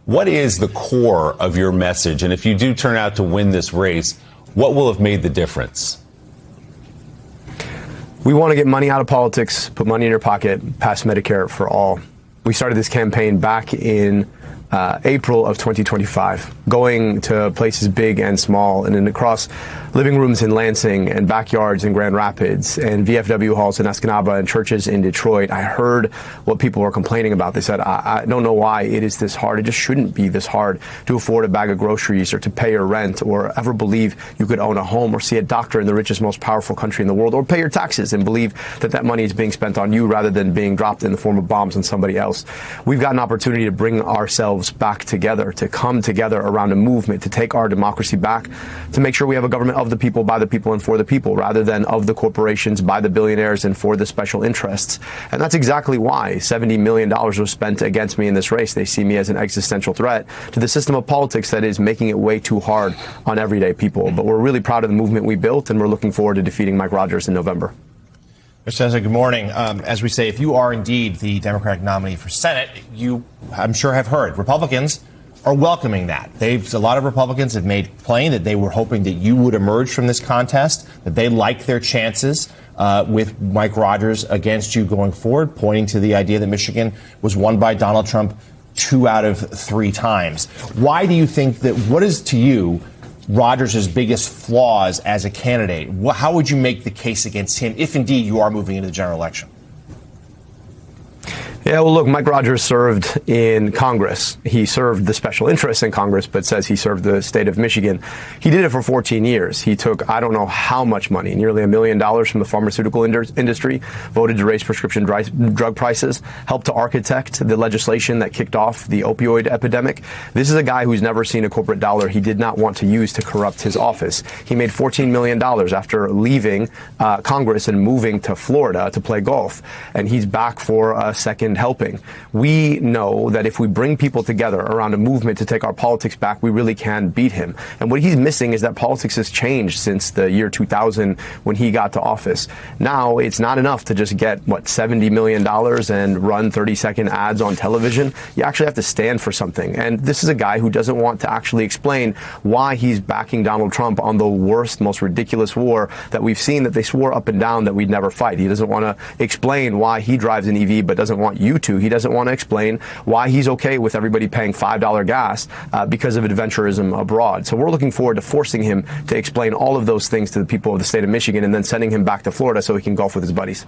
What is the core of your message? And if you do turn out to win this race, what will have made the difference? We want to get money out of politics, put money in your pocket, pass Medicare for all. We started this campaign back in April of 2025, going to places big and small and across living rooms in Lansing and backyards in Grand Rapids and VFW halls in Escanaba and churches in Detroit. I heard what people were complaining about. They said, I don't know why it is this hard. It just shouldn't be this hard to afford a bag of groceries or to pay your rent or ever believe you could own a home or see a doctor in the richest, most powerful country in the world or pay your taxes and believe that that money is being spent on you rather than being dropped in the form of bombs on somebody else. We've got an opportunity to bring ourselves back together, to come together around a movement, to take our democracy back, to make sure we have a government of the people, by the people, and for the people, rather than of the corporations, by the billionaires, and for the special interests. And that's exactly why $70 million was spent against me in this race. They see me as an existential threat to the system of politics that is making it way too hard on everyday people. But we're really proud of the movement we built, and we're looking forward to defeating Mike Rogers in November. Mr. Senza, good morning. As we say, if you are indeed the Democratic nominee for Senate, you, I'm sure, have heard Republicans are welcoming that. A lot of Republicans have made plain that they were hoping that you would emerge from this contest, that they like their chances with Mike Rogers against you going forward, pointing to the idea that Michigan was won by Donald Trump 2 out of 3 times. Why do you think that, what is to you Rogers' biggest flaws as a candidate? How would you make the case against him if indeed you are moving into the general election? Yeah, well, look, Mike Rogers served in Congress. He served the special interests in Congress, but says he served the state of Michigan. He did it for 14 years. He took, I don't know how much money, nearly $1 million from the pharmaceutical industry, voted to raise prescription drug prices, helped to architect the legislation that kicked off the opioid epidemic. This is a guy who's never seen a corporate dollar he did not want to use to corrupt his office. He made $14 million after leaving Congress and moving to Florida to play golf. And he's back for a second helping. We know that if we bring people together around a movement to take our politics back, we really can beat him. And what he's missing is that politics has changed since the year 2000 when he got to office. Now, it's not enough to just get, $70 million and run 30-second ads on television. You actually have to stand for something. And this is a guy who doesn't want to actually explain why he's backing Donald Trump on the worst, most ridiculous war that we've seen, that they swore up and down that we'd never fight. He doesn't want to explain why he drives an EV but doesn't want you to. He doesn't want to explain why he's okay with everybody paying $5 gas because of adventurism abroad. So we're looking forward to forcing him to explain all of those things to the people of the state of Michigan and then sending him back to Florida so he can golf with his buddies.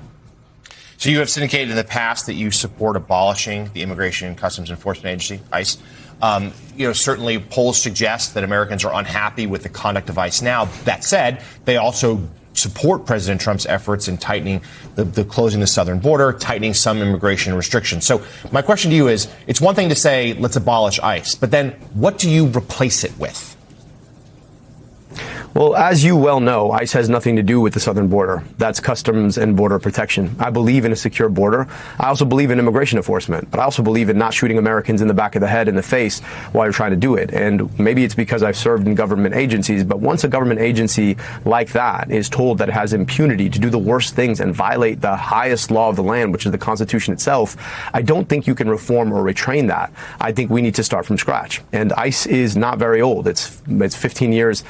So you have syndicated in the past that you support abolishing the Immigration and Customs Enforcement Agency, ICE. Certainly polls suggest that Americans are unhappy with the conduct of ICE now. That said, they also support President Trump's efforts in tightening the closing the southern border, tightening some immigration restrictions. So my question to you is, it's one thing to say, let's abolish ICE, but then what do you replace it with? Well, as you well know, ICE has nothing to do with the southern border. That's Customs and Border Protection. I believe in a secure border. I also believe in immigration enforcement, but I also believe in not shooting Americans in the back of the head, in the face, while you're trying to do it. And maybe it's because I've served in government agencies, but once a government agency like that is told that it has impunity to do the worst things and violate the highest law of the land, which is the Constitution itself, I don't think you can reform or retrain that. I think we need to start from scratch. And ICE is not very old. It's 15 years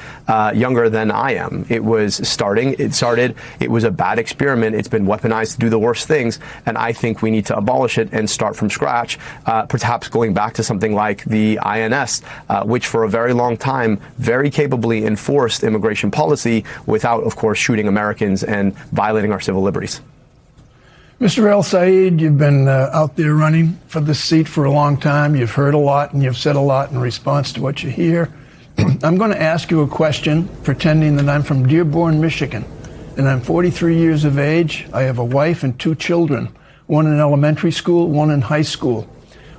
younger than I am. It started, it was a bad experiment. It's been weaponized to do the worst things. And I think we need to abolish it and start from scratch, perhaps going back to something like the INS, which for a very long time very capably enforced immigration policy without, of course, shooting Americans and violating our civil liberties. Mr. El-Sayed, you've been out there running for this seat for a long time. You've heard a lot and you've said a lot in response to what you hear. I'm going to ask you a question pretending that I'm from Dearborn, Michigan, and I'm 43 years of age. I have a wife and 2 children, one in elementary school, one in high school.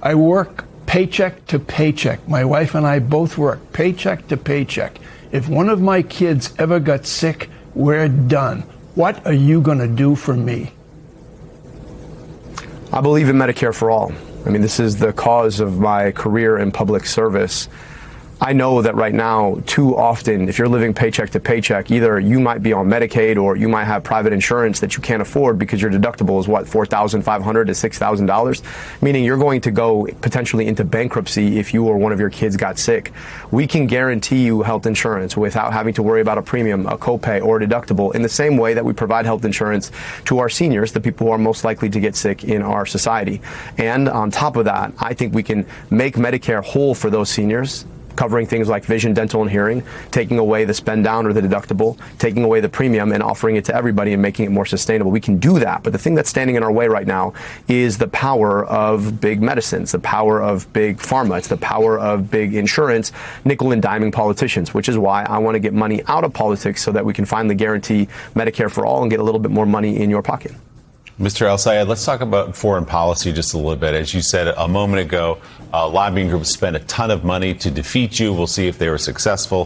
I work paycheck to paycheck. My wife and I both work paycheck to paycheck. If one of my kids ever got sick, we're done. What are you going to do for me? I believe in Medicare for all. I mean, this is the cause of my career in public service. I know that right now, too often, if you're living paycheck to paycheck, either you might be on Medicaid or you might have private insurance that you can't afford because your deductible is what, $4,500 to $6,000, meaning you're going to go potentially into bankruptcy if you or one of your kids got sick. We can guarantee you health insurance without having to worry about a premium, a copay, or a deductible in the same way that we provide health insurance to our seniors, the people who are most likely to get sick in our society. And on top of that, I think we can make Medicare whole for those seniors, covering things like vision, dental, and hearing, taking away the spend down or the deductible, taking away the premium and offering it to everybody and making it more sustainable. We can do that. But the thing that's standing in our way right now is the power of big medicines, the power of big pharma. It's the power of big insurance, nickel and diming politicians, which is why I want to get money out of politics so that we can finally guarantee Medicare for all and get a little bit more money in your pocket. Mr. El-Sayed, let's talk about foreign policy just a little bit. As you said a moment ago, lobbying groups spent a ton of money to defeat you. We'll see if they were successful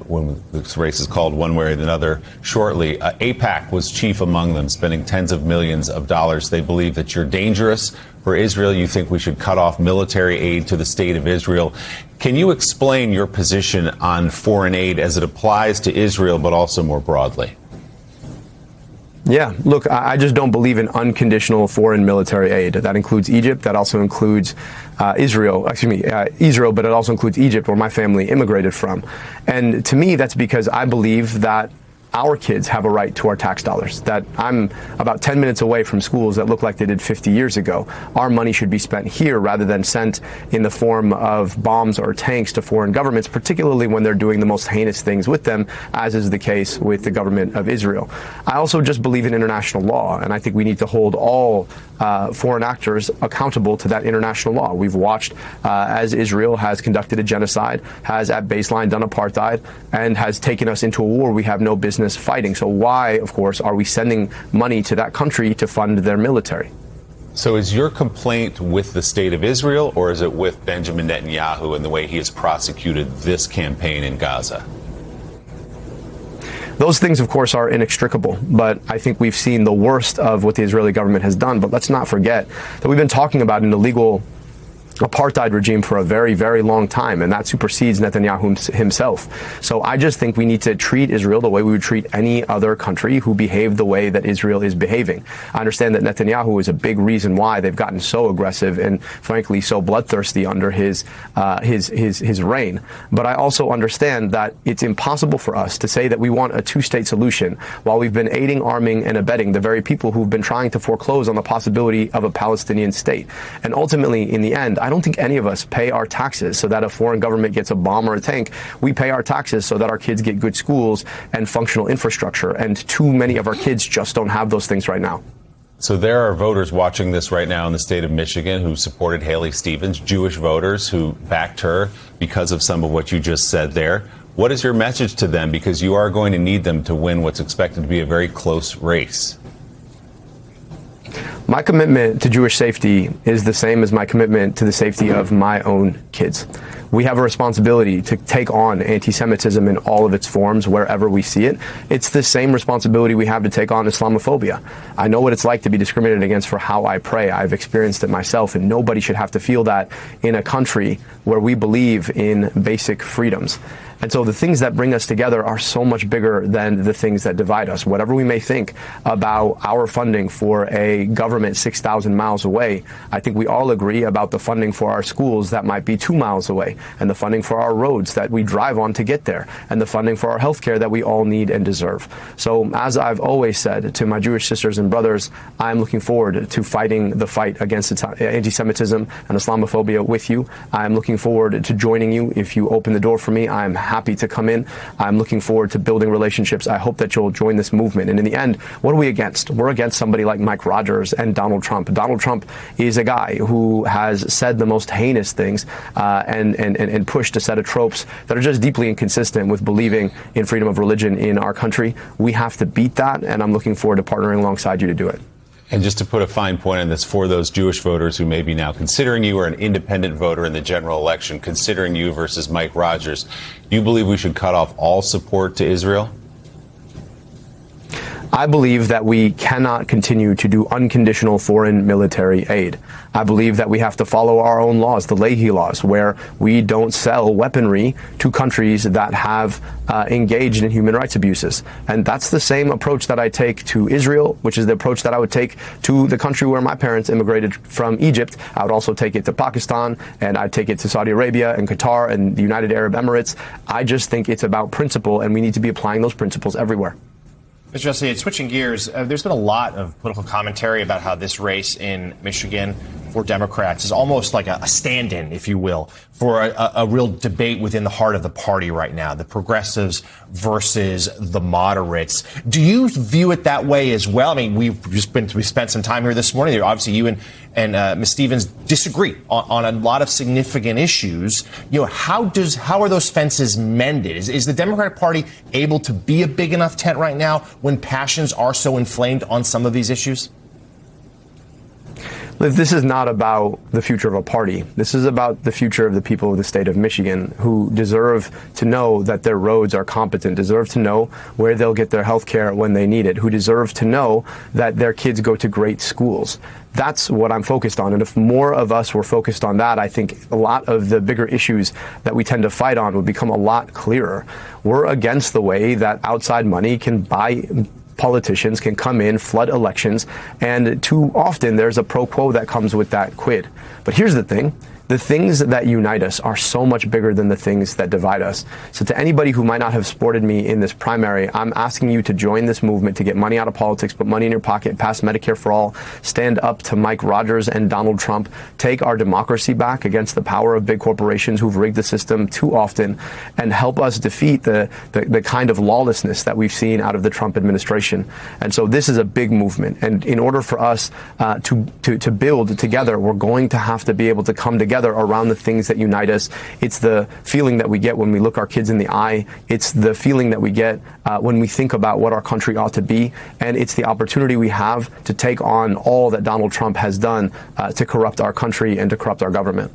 when this race is called one way or another shortly. AIPAC was chief among them, spending tens of millions of dollars. They believe that you're dangerous for Israel. You think we should cut off military aid to the state of Israel. Can you explain your position on foreign aid as it applies to Israel, but also more broadly? Yeah, look, I just don't believe in unconditional foreign military aid. That includes Egypt. That also includes Israel, but it also includes Egypt, where my family immigrated from. And to me, that's because I believe that our kids have a right to our tax dollars, that I'm about 10 minutes away from schools that look like they did 50 years ago. Our money should be spent here rather than sent in the form of bombs or tanks to foreign governments, particularly when they're doing the most heinous things with them, as is the case with the government of Israel. I also just believe in international law, and I think we need to hold all foreign actors accountable to that international law. We've watched as Israel has conducted a genocide, has at baseline done apartheid, and has taken us into a war we have no business fighting. So why, of course, are we sending money to that country to fund their military? So is your complaint with the state of Israel, or is it with Benjamin Netanyahu and the way he has prosecuted this campaign in Gaza? Those things, of course, are inextricable, but I think we've seen the worst of what the Israeli government has done. But let's not forget that we've been talking about an illegal apartheid regime for a very, very long time, and that supersedes Netanyahu himself. So I just think we need to treat Israel the way we would treat any other country who behaved the way that Israel is behaving. I understand that Netanyahu is a big reason why they've gotten so aggressive and, frankly, so bloodthirsty under his reign. But I also understand that it's impossible for us to say that we want a two-state solution while we've been aiding, arming, and abetting the very people who've been trying to foreclose on the possibility of a Palestinian state. And ultimately, in the end, I don't think any of us pay our taxes so that a foreign government gets a bomb or a tank. We pay our taxes so that our kids get good schools and functional infrastructure. And too many of our kids just don't have those things right now. So there are voters watching this right now in the state of Michigan who supported Haley Stevens, Jewish voters who backed her because of some of what you just said there. What is your message to them? Because you are going to need them to win what's expected to be a very close race. My commitment to Jewish safety is the same as my commitment to the safety of my own kids. We have a responsibility to take on anti-Semitism in all of its forms wherever we see it. It's the same responsibility we have to take on Islamophobia. I know what it's like to be discriminated against for how I pray. I've experienced it myself, and nobody should have to feel that in a country where we believe in basic freedoms. And so the things that bring us together are so much bigger than the things that divide us. Whatever we may think about our funding for a government 6,000 miles away, I think we all agree about the funding for our schools that might be 2 miles away, and the funding for our roads that we drive on to get there, and the funding for our health care that we all need and deserve. So as I've always said to my Jewish sisters and brothers, I'm looking forward to fighting the fight against anti-Semitism and Islamophobia with you. I'm looking forward to joining you. If you open the door for me, I'm happy to come in. I'm looking forward to building relationships. I hope that you'll join this movement. And in the end, what are we against? We're against somebody like Mike Rogers and Donald Trump. Donald Trump is a guy who has said the most heinous things and pushed a set of tropes that are just deeply inconsistent with believing in freedom of religion in our country. We have to beat that, and I'm looking forward to partnering alongside you to do it. And just to put a fine point on this, for those Jewish voters who may be now considering you or an independent voter in the general election, considering you versus Mike Rogers, do you believe we should cut off all support to Israel? I believe that we cannot continue to do unconditional foreign military aid. I believe that we have to follow our own laws, the Leahy laws, where we don't sell weaponry to countries that have engaged in human rights abuses. And that's the same approach that I take to Israel, which is the approach that I would take to the country where my parents immigrated from, Egypt. I would also take it to Pakistan, and I'd take it to Saudi Arabia and Qatar and the United Arab Emirates. I just think it's about principle, and we need to be applying those principles everywhere. Mr. El-Sayed, switching gears, there's been a lot of political commentary about how this race in Michigan for Democrats is almost like a stand-in, if you will, for a real debate within the heart of the party right now, the progressives versus the moderates. Do you view it that way as well? I mean, we spent some time here this morning. Obviously, you and Ms. Stevens disagree on a lot of significant issues. You know, how are those fences mended? Is the Democratic Party able to be a big enough tent right now when passions are so inflamed on some of these issues? This is not about the future of a party. This is about the future of the people of the state of Michigan, who deserve to know that their roads are competent, deserve to know where they'll get their health care when they need it, who deserve to know that their kids go to great schools. That's what I'm focused on. And if more of us were focused on that, I think a lot of the bigger issues that we tend to fight on would become a lot clearer. We're against the way that outside money can buy politicians, can come in, flood elections, and too often there's a pro quo that comes with that quid. But here's the thing. The things that unite us are so much bigger than the things that divide us. So to anybody who might not have supported me in this primary, I'm asking you to join this movement to get money out of politics, put money in your pocket, pass Medicare for all, stand up to Mike Rogers and Donald Trump, take our democracy back against the power of big corporations who've rigged the system too often, and help us defeat the kind of lawlessness that we've seen out of the Trump administration. And so this is a big movement. And in order for us to build together, we're going to have to be able to come together around the things that unite us. It's the feeling that we get when we look our kids in the eye. It's the feeling that we get when we think about what our country ought to be. And it's the opportunity we have to take on all that Donald Trump has done to corrupt our country and to corrupt our government.